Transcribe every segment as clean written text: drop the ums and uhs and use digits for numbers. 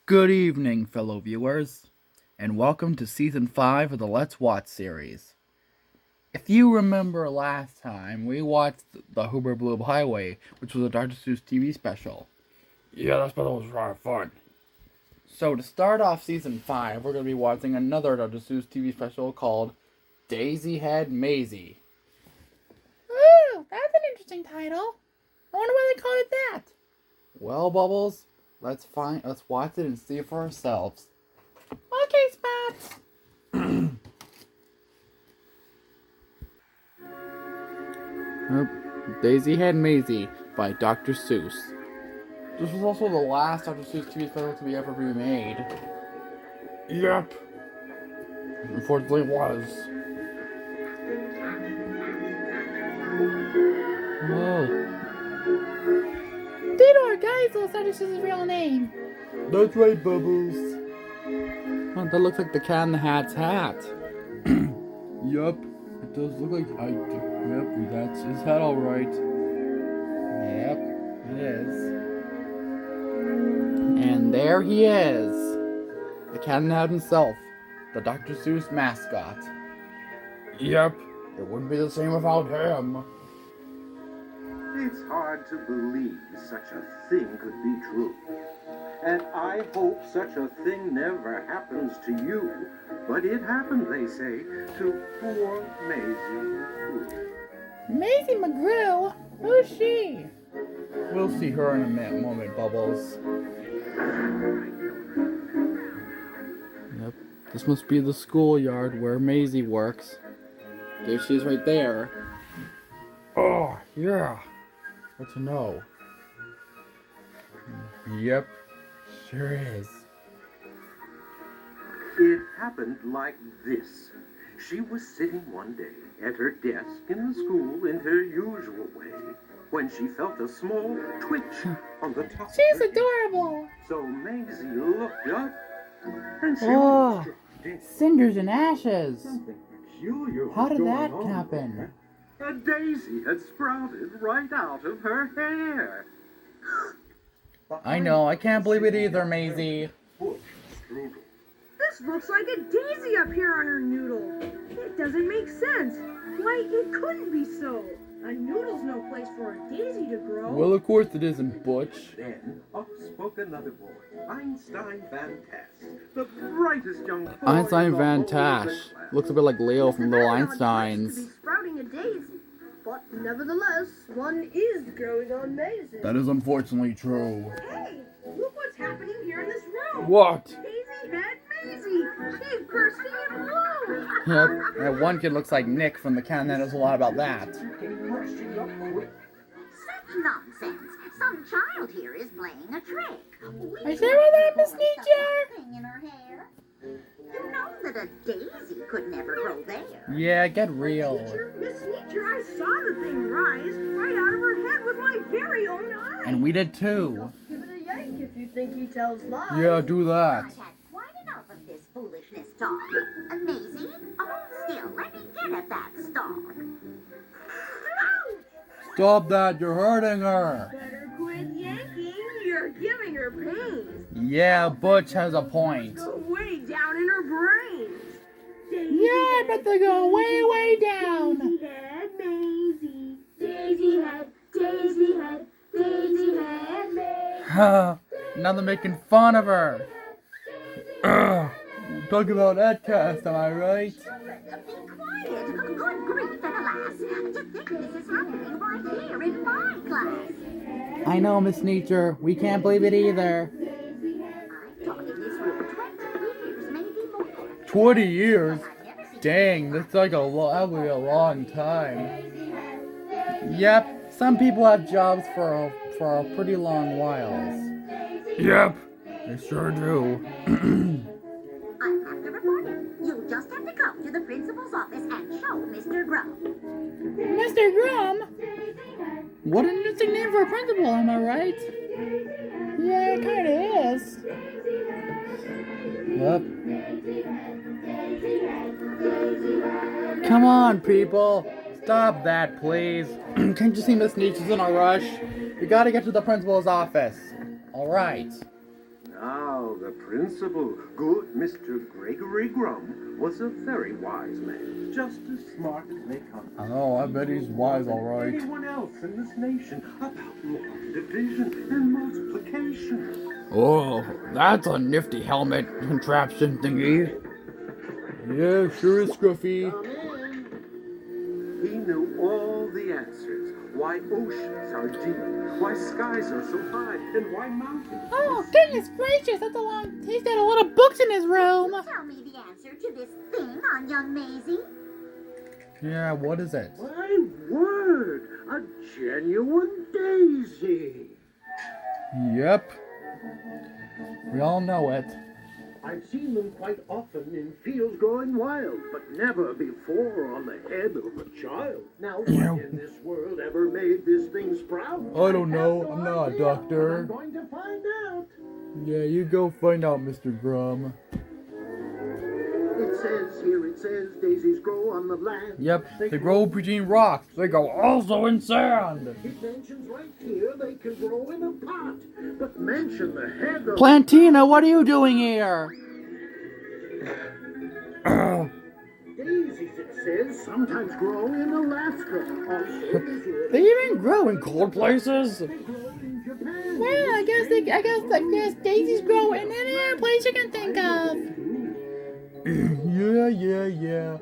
Good evening, fellow viewers, and welcome to Season 5 of the Let's Watch series. If you remember last time, we watched the Hoober Blue Highway, which was a Dr. Seuss TV special. Yeah, that special was a lot of fun. So to start off Season 5, we're going to be watching another Dr. Seuss TV special called Daisy Had Mayzie. Ooh, that's an interesting title. I wonder why they called it that. Well, Bubbles, let's watch it and see it for ourselves. Okay, Spots. Daisy Had Mayzie by Dr. Seuss. This was also the last Dr. Seuss TV special to be ever remade. Yep. Unfortunately, it was. Whoa. Theodore Geisel said this is his real name. That's right, Bubbles. Oh, that looks like the Cat in the Hat's hat. Yep. It does look like Yep, that's his hat, all right. Yep, it is. And there he is. The Cat in the Hat himself. The Dr. Seuss mascot. Yep. It wouldn't be the same without him. It's hard to believe such a thing could be true. And I hope such a thing never happens to you. But it happened, they say, to poor Mayzie. Mayzie McGrew? Who's she? We'll see her in a moment, Bubbles. Yep, this must be the schoolyard where Mayzie works. There she is right there. Oh, yeah. Good to know. Yep. Sure is. It happened like this. She was sitting one day at her desk in the school in her usual way when she felt a small twitch on the top of She's her head. adorable. So Mayzie looked up and she Oh, was dead. cinders and ashes. Something peculiar How was did going that on happen? there. A daisy had sprouted right out of her hair. I know, I can't believe it either, Mayzie. Bush strudel. This looks like a daisy up here on her noodle. It doesn't make sense. Why, it couldn't be so. A noodle's no place for a daisy to grow. Well, of course it isn't, Butch. Then up spoke another boy, Einstein Van Tass, the brightest young boy Einstein in the Van whole Tash. class. Looks a bit like Leo from Little It's a very odd place Einsteins. to be sprouting a daisy, but nevertheless, one is growing on Mayzie. That is unfortunately true. Hey, look what's happening here in this room. What? Daisy had Mayzie. She's bursting in bloom. Yep, that one kid looks like Nick from the Cat that knows a lot about that. Such nonsense. Some child here is playing a trick. Are you sure about that, Miss Nietzsche? Thing in her hair. You know that a daisy could never grow there. Yeah, get real. Miss Nietzsche, I saw the thing rise right out of her head with my very own eyes. And we did too. Give it a yank if you think he tells lies. Yeah, do that. I've had quite enough of this foolishness talk. Mayzie, hold still. Let me get at that stalk. Stop that, you're hurting her. Better quit yanking. You're giving her pains. Yeah, Butch has a point. Way down in her brains. Daisy Yeah, I bet they go way, way down. Daisy had Mayzie. Daisy had, Daisy had, Daisy had Mayzie. Now they're making fun of her. Talk about that cast, am I right? Be quiet. Good grief and alas. To think this is happening right here in my class. I know, Miss Nietzsche. We can't believe it either. I've taught in this room 20 years, maybe more. 20 years? I've never seen Dang, that's like that would be a long time. Yep, some people have jobs for a pretty long whiles. Yep. They sure do. I have to report it. You just have to come to the principal's office and show Mr. Grum. Mr. Grum? What an interesting name for a principal, am I right? Yeah, it kinda is. Yep. Come on, people. Stop that, please. Can't you see Miss Nietzsche's in a rush? We gotta get to the principal's office. Alright. Now, the principal, good Mr. Gregory Grum, was a very wise man, just as smart as they come. Oh, I bet he's wise, all right. Anyone else in this nation about long division and multiplication. Oh, that's a nifty helmet contraption thingy. Yeah, sure is, Scruffy. Come in. He knew all the answers. Why oceans are deep, why skies are so high, and why mountains. Oh, goodness gracious, that's a long. He's got a lot of books in his room. Tell me the answer to this thing on young Mayzie. Yeah, what is it? My word, a genuine daisy. Yep. We all know it. I've seen them quite often in fields growing wild, but never before on the head of a child. Now, what in this world ever made this thing sprout? I don't know. have no I'm not a idea, doctor. but I'm going to find out. Yeah, you go find out, Mr. Grum. It says daisies grow on the land. Yep, they grow between rocks. They go also in sand. It mentions right here they can grow in a pot, but mention the head of Plantina, what are you doing here? daisies, it says, sometimes grow in Alaska. Also, They even grow in cold places. they grow in Japan. Well, I guess daisies grow in any other place you can think of. Yeah.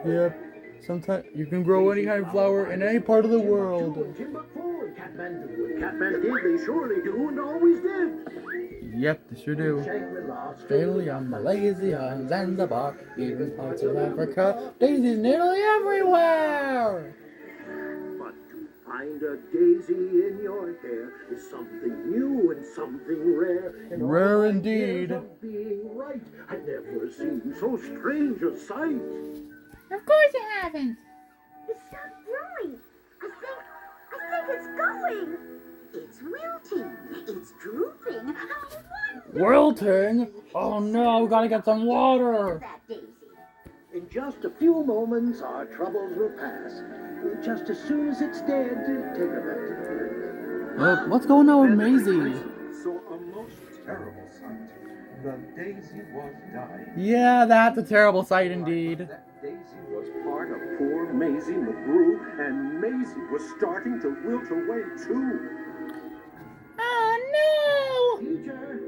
Yep. Sometimes you can grow any kind of flower in any part of the world. Timbuktu and Kathmandu. And Kathmandu, they surely do and always did. Yep, they sure do. Shangri-La, Australia, Malaysia, Zanzibar, even parts of Africa. Daisies nearly everywhere. But to find a daisy in your hair is something new and something rare. And all Rare my indeed. years of being right, I've never seen so strange a sight. Of course you haven't. It's not growing. I think it's going. It's wilting. It's drooping. How wonderful Wilting? Oh no, we gotta get some water. that daisy. In just a few moments, our troubles will pass. Just as soon as it's dead, take her back to the Well, what's going on with Mayzie? saw a most terrible sight. The daisy was dying. Yeah, that's a terrible sight indeed. That daisy was part of poor Mayzie McGrew, and Mayzie was starting to wilt away too. Oh Teacher!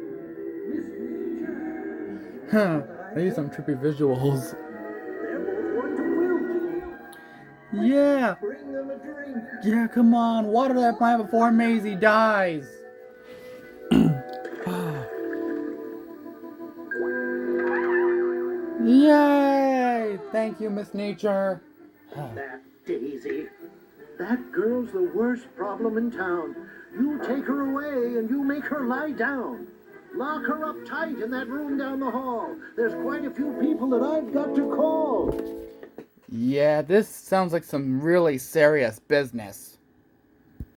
Miss Teacher! no! Huh, I need some trippy visuals. They're both going to wilt. Yeah, Bring them a drink. yeah, come on, water that plant before Mayzie dies. Yay! Thank you, Miss Nature. That daisy. That girl's the worst problem in town. You take her away and you make her lie down. Lock her up tight in that room down the hall. There's quite a few people that I've got to call. Yeah, this sounds like some really serious business.